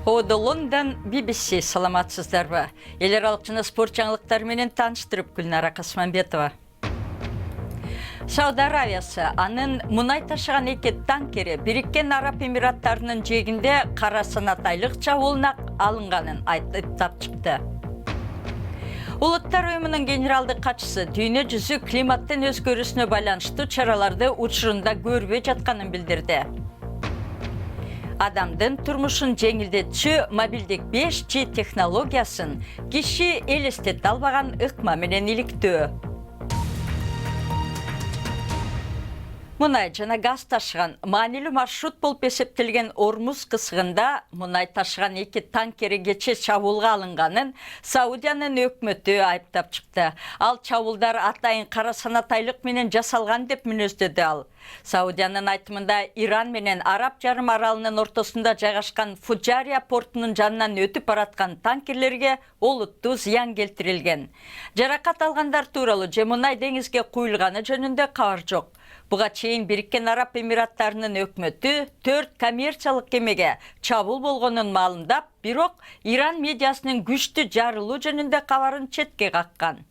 Оды Лондон BBC саламатсыздар ба? Елер алқчыны спорт жаңылықтар менен таныштырып Гүлнара Қасманбетова. Сауд Аравиясы анын мұнай ташыған эки танкері Біріккен Араб Эмираттарынын жегінде Қара Санат айлықча олнақ алынғанын айттап чыкты. Улуттар уюмунун генералдык катчысы дүйнө жүзү климаттын өзгөрүүсүнө байланыштуу чараларды учурунда көрбөй жатканын билдирди. Адамдын турмушун жеңилдетчү мобилдик 5G технологиясын киши элестете албаган ыкма менен иликтөө. Мунай жана газ ташыган маанилүү маршрут болуп эсептелген Ормуз кысыгында мунай ташыган эки танкери кече чабуулга алынганын Саудиянын өкмөтү айыптап чыкты. Ал чабуулдар атайын Кара Санат айлык менен жасалган деп мүнөздөдү ал. Саудиянын айтымында Иран менен Араб жарым аралынын ортосунда жайгашкан Фуджария портунун жанынан өтүп бараткан танкерлерге олуттуу зыян келтирилген. Жаракат алгандар тууралуу же мунай деңизге куюлганы жөнүндө кабар жок. Буга чейин Біріккен Араб Эмираттарынын өкмөтү 4 коммерциялык кемеге чабуул болгонун маалымдап, бирок Иран медиасынын күчтүү жарылуу жөнүндө кабарын четке каккан.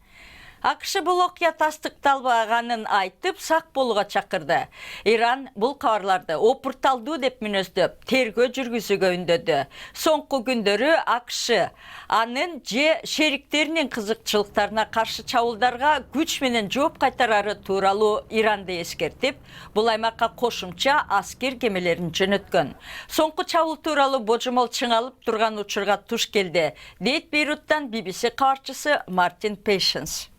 АКШ бул окуя тастыкталбаганын айтып, сак болууга чакырды. Иран бул кабарларды опурталдуу деп мүнөздөп, тергөө жүргүзүүгө үндөдү. Соңку күндөрү АКШ анын же шериктеринин кызыкчылыктарына каршы чабуулдарга күч менен жооп кайтарары тууралуу Иранды эскертип, бул аймакка кошумча аскер кемелерин жөнөткөн. Соңку чабуул тууралуу божомол чыңалып турган учурга туш келди, дейт Бейруттан BBC кабарчысы Мартин Пейшенс.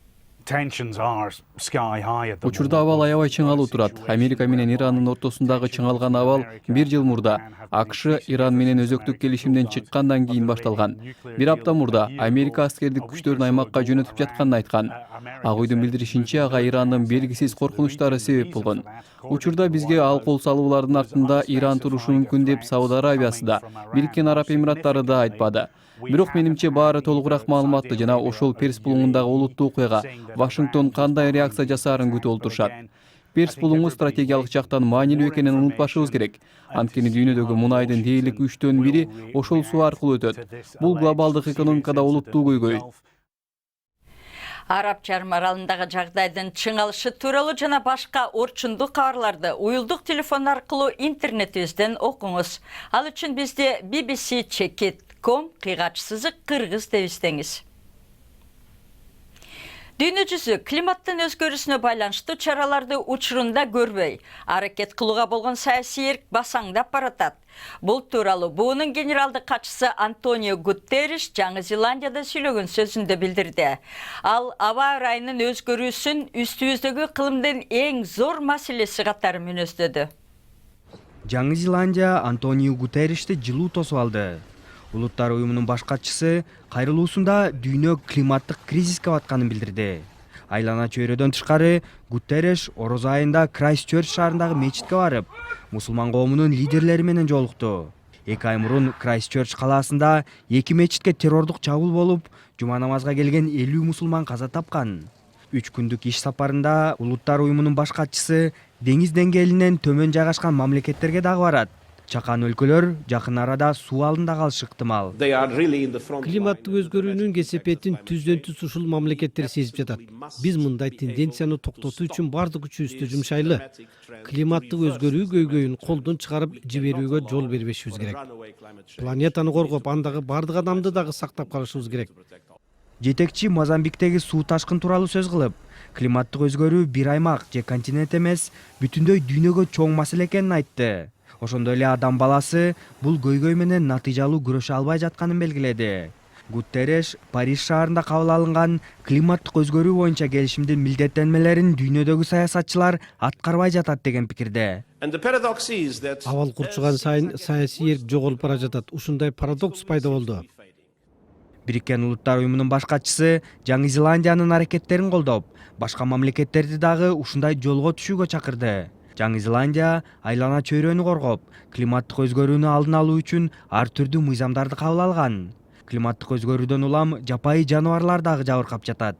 Учурда абал аябай чыңалуу турат. Америка менен Ирандын ортосундагы чыңалган абал 1 жыл мурда АКШ Иран менен өзөктүк келишимден чыккандан кийин башталган. Бир апта мурда Америка аскердик күчтөрүн аймакка жөнөтүп жатканын айткан. Ак үйдүн билдиришинче, ага Ирандын белгисиз коркунучтары себеп болгон. Учурда бизге ал кол салуулардын артында Иран турушу мүмкүн деп Сауд Аравиясы да, Бириккен Араб Эмираттары да айтпады. Бирок менимче баары толугураак маалыматты жана ошол Перс булуңундагы олуттуу окуяга Вашингтон кандай реакция жасаарын күтүп олтурушат. Перс булуңу стратегиялык жактан маанилүү экенин унутпашыбыз керек. Анткени дүйнөдөгү мунайдын дээрлик 3/4 бири ошол суу аркылуу өтөт. Бул глобалдык экономикада олуттуу көйгөй. Араб жарым аралындагы жагдайдын чыңалышы тууралуу жана башка орчундуу кабарларды уюлдук телефон аркылуу интернетибизден окуңуз. Ал үчүн бизде bbc-checkit.com/кыргыз деп издеңиз. Дүйнө жүзү климаттын өзгөрүүсүнө байланыштуу чараларды учурунда көрбөй, аракет кылууга болгон саясий эрк басаңдап баратат. Бул тууралуу буунун генералдык катчысы Антонио Гутерриш Жаңы Зеландияда сүйлөгөн сөзүндө билдирди. Ал аба ырайынын өзгөрүүсүн үстүбүздөгү кылымдын эң зор маселеси катары мүнөздөдү. Жаңы Зеландия Антонио Гутерришти жылуу тосуп алды. Улуттар уюмунун баш катчысы кайрылуусунда дүйнө климаттык кризиске батканын билдирди. Айлана чөйрөдөн тышкары Гутерриш Орозо айында Крайстчерч шаарындагы мечитке барып, мусулман коомунун лидерлери менен жолукту. 2 ай мурун Крайстчерч калаасында 2 мечитке террордук чабуул болуп, жума намазга келген 50 мусулман каза тапкан. 3 күндүк иш сапарында улуттар уюмунун баш катчысы деңиз деңгээлинен төмөн жайгашкан мамлекеттерге дагы барат. Чакан өлкөлөр жакын арада суу алдында калышы ыктымал. Климаттык өзгөрүүнүн кесепетин түздөн түз ушул мамлекеттер сезип жатат. Биз мындай тенденцияны токтотуу үчүн бардык күчүбүздү жумшайлы. Климаттык өзгөрүү көйгөйүн колдон чыгарып жиберүүгө жол бербешибиз керек. Планетаны коргоп, андагы бардык адамды дагы сактап калышыбыз керек. Жетекчи Мозамбиктеги суу ташкын тууралуу сөз кылып, климаттык өзгөрүү бир аймак же континент эмес, бүтүндөй дүйнөгө чоң маселе экенин айтты. Ошондой эле адам баласы бул көйгөй менен натыйжалуу күрөшө албай жатканын белгиледи. Гутерриш Париж шаарында кабыл алынган климаттык өзгөрүү боюнча келишимдин милдеттенмелерин дүйнөдөгү саясатчылар аткарбай жатат деген пикирде. Абал курчуган сайын саясий эрк жоголуп бара жатат. Ушундай парадокс пайда болду. Бириккен Улуттар уюмунун баш катчысы Жаңы Зеландиянын аракеттерин колдоп, башка мамлекеттерди дагы ушундай жолго түшүүгө чакырды. Жаңы Зеландия айлана чөйрөнү коргоп, климаттык өзгөрүүнү алдын алуу үчүн ар түрдүү мыйзамдарды кабыл алган. Климаттык өзгөрүүдөн улам жапайы жаныбарлар дагы жабыркап жатат.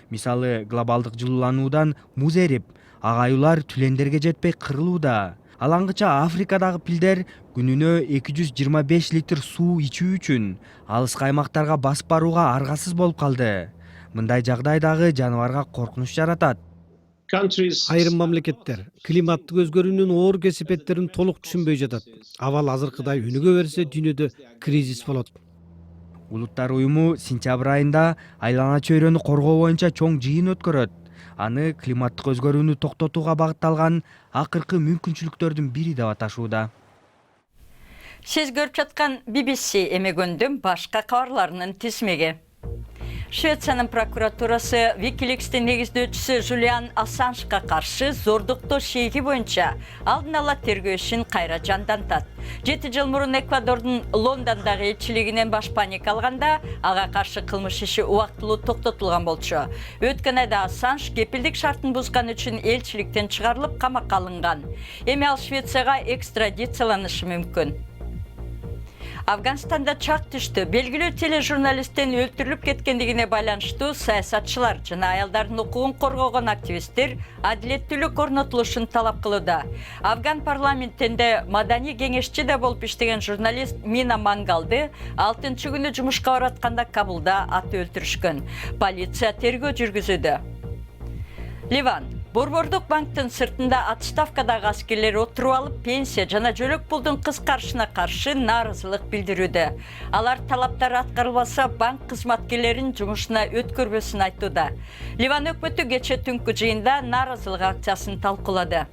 Мисалы, глобалдык жылуулануудан муз эрип, ага аюулар түлендерге жетпей кырылууда. Ал аңгыча Африкадагы пилдер күнүнө 225 литр суу ичүү үчүн алыскы аймактарга басып барууга аргасыз болуп калды. Мындай жагдай дагы жаныбарга коркунуч жаратат. Айрым мамлекеттер климаттык өзгөрүүнүн оор кесепеттерин толук түшүнбөй жатат. Абал азыркыдай өнүгө берсе дүйнөдө кризис болот. Улуттар уюму сентябрь айында айлана чөйрөнү коргоо боюнча чоң жыйын өткөрөт. Аны климаттык өзгөрүүнү токтотууга багытталган акыркы мүмкүнчүлүктөрдүн бири деп аташууда. Сиз көрүп жаткан BBC эмегөндүн башка кабарларынын тизмеги. Швециянын прокуратурасы Wikileaks'тин негиздөөчүсү Жулиан Ассанжга каршы зордуктоо шейги боюнча алдын ала тергөө ишин кайра жандантат. 7 жыл мурун Эквадордун Лондондогу элчилигинен баш паника алганда, ага каршы кылмыш иши убактылуу токтотулган болчу. Өткөн айда Ассанж кепилдик шартын бузган үчүн элчиликтен чыгарылып камакка алынган. Эми ал Швецияга экстрадицияланышы мүмкүн. Афганстанда чак түштү. Белгилүү тележурналисттин өлтүрүлүп кеткендигине байланыштуу саясатчылар жана аялдардын укугун коргогон активисттер адилеттүүлүк орнотулушун талап кылууда. Афган парламентинде маданий кеңешчи да болуп иштеген журналист Мина Мангалды 6-күнү жумушка баратканда Кабулда аты өлтүрүшкөн. Полиция тергөө жүргүзүүдө. Ливан Борбордук банктын сыртында отставкадагы аскерлер отуруп алып, пенсия жана жөлөк пулдун кыскарышына каршы нааразылык билдирүүдө. Алар талаптар аткарылбаса, банк кызматкерлерин жумушуна өткөрбөсүн айтууда. Ливан өкмөтү кечээ түнкү жыйында нааразылык акциясын талкуулады.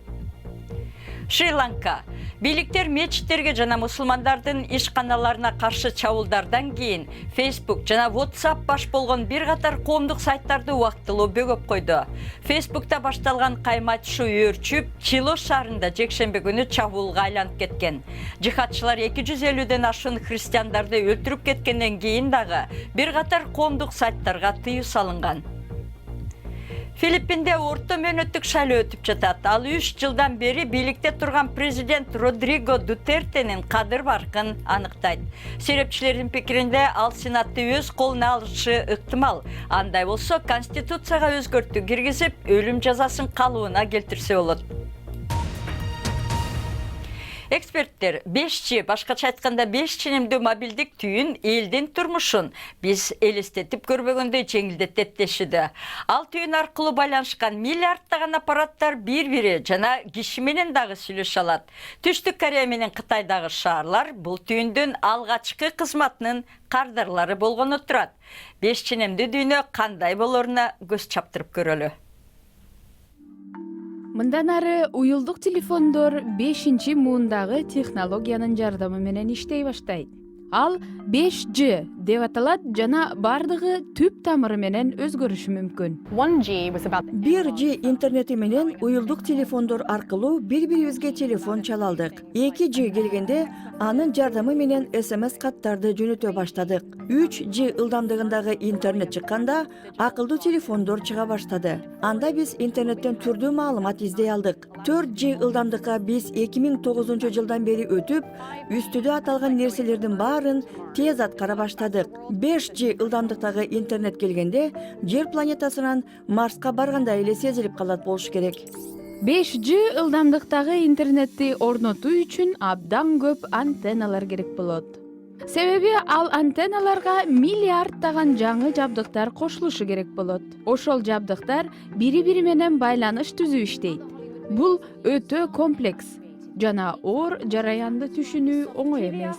Шри-Ланка. Бийликтер мечиттерге жана мусулмандардын ишканаларына каршы чабуулдардан кийин Facebook жана WhatsApp баш болгон бир катар коомдук сайттарды убактылуу бөгөп койду. Facebook'та башталган кайматышуу өөрчүп, Чило шаарында жекшемби күнү чабуулга айланып кеткен. Жихадчылар 250ден ашуун христиандарды өлтүрүп кеткенден кийин дагы бир катар коомдук сайттарга тыюу салынган. Филиппинде орто мөөнөттүк шайлоо өтүп жатат. Ал 3 жылдан бери бийликте турган президент Родриго Дутертенин кадыр баркын аныктайт. Серепчилердин пикиринде ал сенатты өз колуна алышы ыктымал. Андай болсо конституцияга өзгөртүү киргизип, өлүм жазасын калыбына келтирсе болот. Эксперттер 5G, башкача айтканда 5 ченемдүү мобилдик түйүн элдин турмушун биз элестетип көрбөгөндөй жеңилдетет дешиде. Ал түйүн аркылуу байланышкан миллиарддаган аппараттар бири-бири жана киши менен дагы сүйлөшө алат. Түштүк Корея менен Кытайдагы шаарлар бул түйүндүн алгачкы кызматынын кардарлары болгону турат. 5 ченемдүү дүйнө кандай болоруна көз чаптырып көрөлү. Мындан ары уюлдук телефондор 5-муундагы технологиянын жардамы менен иштей баштайт. Ал 5G деп аталат жана бардыгы түп тамыры менен өзгөрүшү мүмкүн. 1G интернети менен уюлдук телефондор аркылуу бири-бирибизге телефон чала алдык. 2G келгенде анын жардамы менен SMS каттарды жөнөтө баштадык. 3G ылдамдыгындагы интернет чыкканда акылдуу телефондор чыга баштады. Анда биз интернеттен түрдүү маалымат издей алдык. 4G ылдамдыкка биз 2009 жылдан бери өтүп, үстүдө аталган нерселердин баарын тез аткара баштадык. 5G ылдамдыктагы интернет келгенде жер планетасынан Марска баргандай эле сезилип калат болуш керек. 5G ылдамдыктагы интернетти орнотуу үчүн абдан көп антенналар керек болот. Себеби ал антенналарга миллиарддаган жаңы жабдыктар кошулушу керек болот. Ошол жабдыктар бири-бири менен байланыш түзүү иштейт. Бул өтө комплекс жана оор жараянды түшүнүү оңой эмес.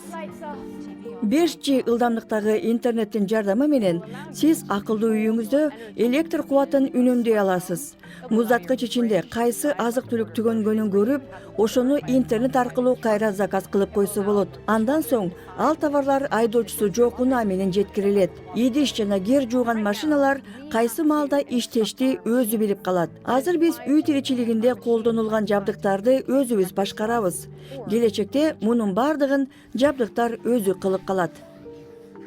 5G ылдамдыктагы интернеттин жардамы менен сиз акылдуу үйүңүздө электр кубатын үнөмдөй аласыз. Муздаткыч ичинде кайсы азык-түлүк түгөнгөнүн көрүп, ошону интернет аркылуу кайра заказ кылып койсо болот. Андан соң ал товарлар айдоочусу жок унаа менен жеткирилет. Идиш жана кер жууган машиналар кайсы маалда иштешти өзү билип калат. Азыр биз үй тиричилигинде колдонулган жабдыктарды өзүбүз башкарабыз. Келечекте мунун бардыгын жабдыктар өзү кылып калат.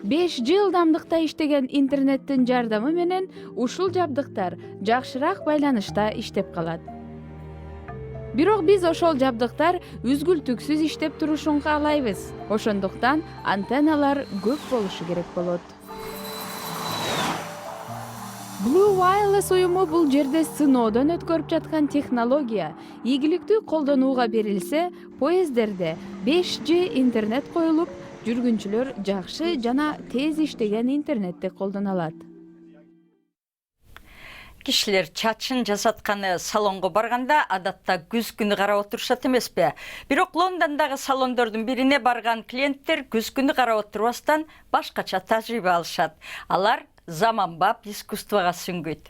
5G ылдамдыкта иштеген интернеттин жардамы менен ушул жабдыктар жакшыраак байланышта иштеп калат. Бирок биз ошол жабдыктар үзгүлтүксүз иштеп турушун каалайбыз. Ошондуктан антенналар көп болушу керек болот. Blue Wireless уюму бул жерде сыноодон өткөрүп жаткан технология ийгиликтүү колдонууга берилсе, поезддерде 5G интернет коюлуп, жүргүнчүлөр жакшы жана тез иштеген интернетти колдоно алат. Кишилер чачын жасатканы салонго барганда адатта күз күнү карап отурушат эмеспи? Бирок Лондондогу салондордун бирине барган клиенттер күз күнү карап отурбастан башкача тажрыйба алышат. Алар заманбап искусствого сүңгүйт.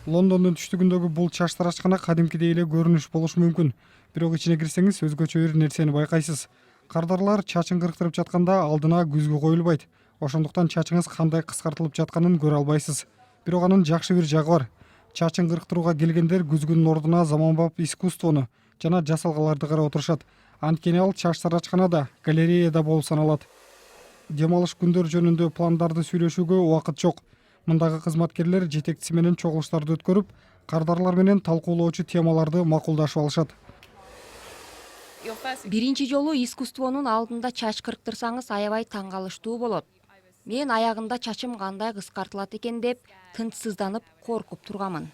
Лондондун түштүгүндөгү бул чач тарачкана кадимкидей эле көрүнүш болушу мүмкүн. Бирок ичине кирсеңиз өзгөчө бир нерсени байкайсыз. Кардарлар чачын кырктырып жатканда алдына күзгү коюлбайт. Ошондуктан чачыңыз кандай кыскартылып жатканын көрө албайсыз. Бирок анын жакшы бир жагы бар. Чачын кырктырууга келгендер күзгүнүн ордуна заманбап искусствону жана жасалгаларды карап отурушат. Анткени ал чач тарачканада, галереяда болуп саналат. Дем алыш күндөр жөнүндө пландарды сүйлөшүүгө убакыт жок. Мындагы кызматкерлер жетекчиси менен чогулуштарды өткөрүп, кардарлар менен талкуулоочу темаларды макулдашып алышат. Биринчи жолу искусствонун алдында чач кырктырсаңыз аябай таң калыштуу болот. Мен аягында чачым кандай кыскартылат экен деп тынчсызданып коркуп турганмын.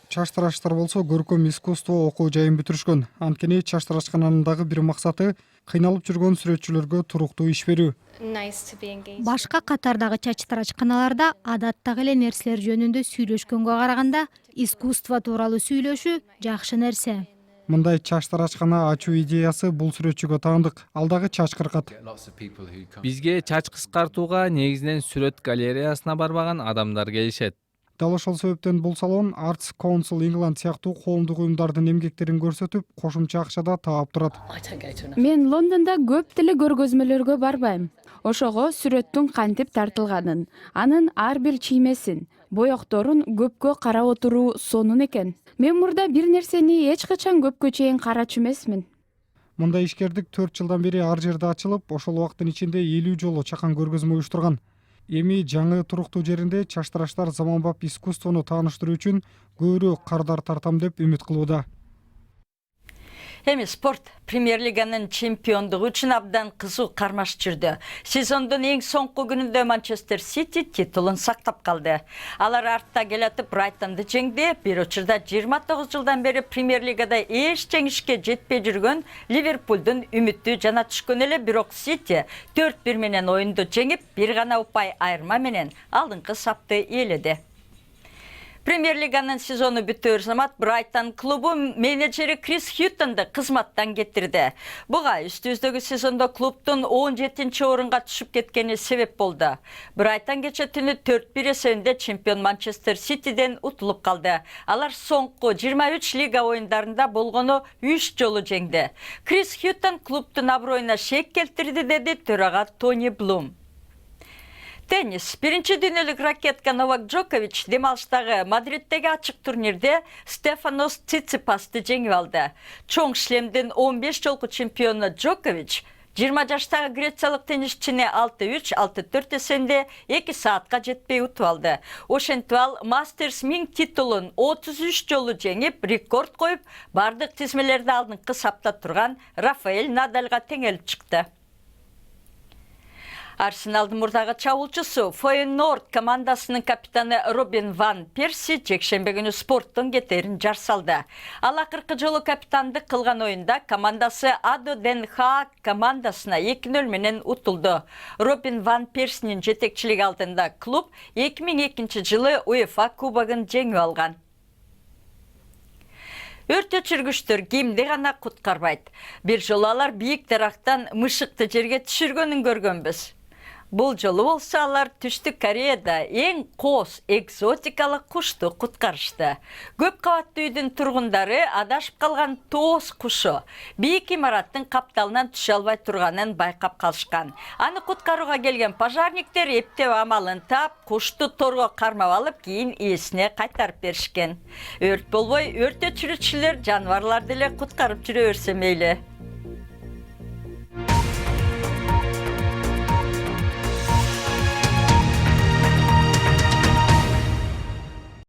Чач тараштар болсо көркөм искусство окуу жайын бүтүрүшкөн. Анткени чач тарачкананын дагы бир максаты кыйналып жүргөн сүрөтчүлөргө туруктуу иш берүү. Башка катардагы чач тарачканаларда адаттагы эле нерселер жөнүндө сүйлөшкөнгө караганда искусство тууралуу сүйлөшүү жакшы нерсе. Мындай чач тарачкана ачуу идеясы бул сүрөтчүгө таандык. Ал дагы чач кыркат. Бизге чач кыскартууга негизинен сүрөт галереясына барбаган адамдар келишет. Дал ошол себептен бул салон Arts Council England сыяктуу коомдук уюмдардын эмгектерин көрсөтүп, кошумча акча да таап турат. Мен Лондондо көп деле көргөзмөлөргө барбайм. Ошого сүрөттүн кантип тартылганын, анын ар бир чиймесин, боекторун көпкө карап отуруу сонун экен. Мен мурда бир нерсени эч качан көпкө чейин карачу эмесмин. Мындай ишкердик 4 жылдан бери ар жерде ачылып, ошол убакыттын ичинде 50 жолу чакан көргөзмө уюштурган. Эми жаңы туруктуу жеринде чач тараштар заманбап искусствону тааныштыруу үчүн көбүрөөк кардар тартам деп үмүт кылууда. Эми спорт Премьер Лиганын чемпиондугу үчүн абдан кызуу кармаш жүрдү. Сезондун эң соңку күнүндө Манчестер Сити титулун сактап калды. Алар артта келатып Брайтонду жеңди. Бир учурда 29 жылдан бери Премьер Лигада эч жеңишке жетпей жүргөн Ливерпулдун үмүтү жана түшкөн эле, бирок Сити 4-1 менен оюнду жеңип, бир гана упай айырма менен алдыңкы сапты ээледи. Премьер Лиганын сезону бүтөөр замат Брайтон клубу менеджери Крис Хьютонду кызматтан кетирди. Буга үстүбүздөгү сезондо клубтун 17-чи орунга түшүп кеткени себеп болду. Брайтон кече түнү 4-1 эсебинде чемпион Манчестер Ситиден утулуп калды. Алар соңку 23 лига оюндарында болгону 3 жолу жеңди. Крис Хьютон клубтун аброюна шек келтирди, деди төрага Тони Блум. Теннис. Биринчи дүйнөлүк ракетка Новак Джокович демалыштагы Мадриддеги ачык турнирде Стефанос Циципасты жеңип алды. Чоң шлемдин 15 жолку чемпиону Джокович 20 жаштагы грециялык теннисчини 6-3, 6-4 эсебинде 2 саатка жетпей утуп алды. Ошентип ал Мастерс 1000 титулун 33 жолу жеңип, рекорд коюп, бардык тизмелерде алдыңкы сапта турган Рафаэль Надалга теңелип чыкты. Арсеналдын мурдагы чабуулчусу Фейенорд командасынын капитаны Робин ван Перси жекшембе күнү спорттун кетерин жар салды. Ал акыркы жолу капитандык кылган оюнда командасы Адо Den Haag командасына 2-0 менен утулду. Робин ван Персинин жетекчилиги алдында клуб 2002 жылы УЕФА кубогун жеңип алган. Өрт өчүргүчтөр кимди гана куткарбайт. Бир жолу алар бийик дарактан мышыкты жерге түшүргөнүн көргөнбүз. Бул жолу болсо алар Түштүк Кореяда эң коос экзотикалык кушту куткарышты. Көп кабаттуу үйдүн тургундары адашып калган тоос кушу бийик имараттын капталынан түшө албай турганын байкап калышкан. Аны куткарууга келген пожарниктер эптеп амалын таап, кушту торго кармап алып, кийин ээсине кайтарып беришкен. Өрт болбой, өрт өчүрүүчүлөр жаныбарларды эле куткарып жүрө берсе мейли.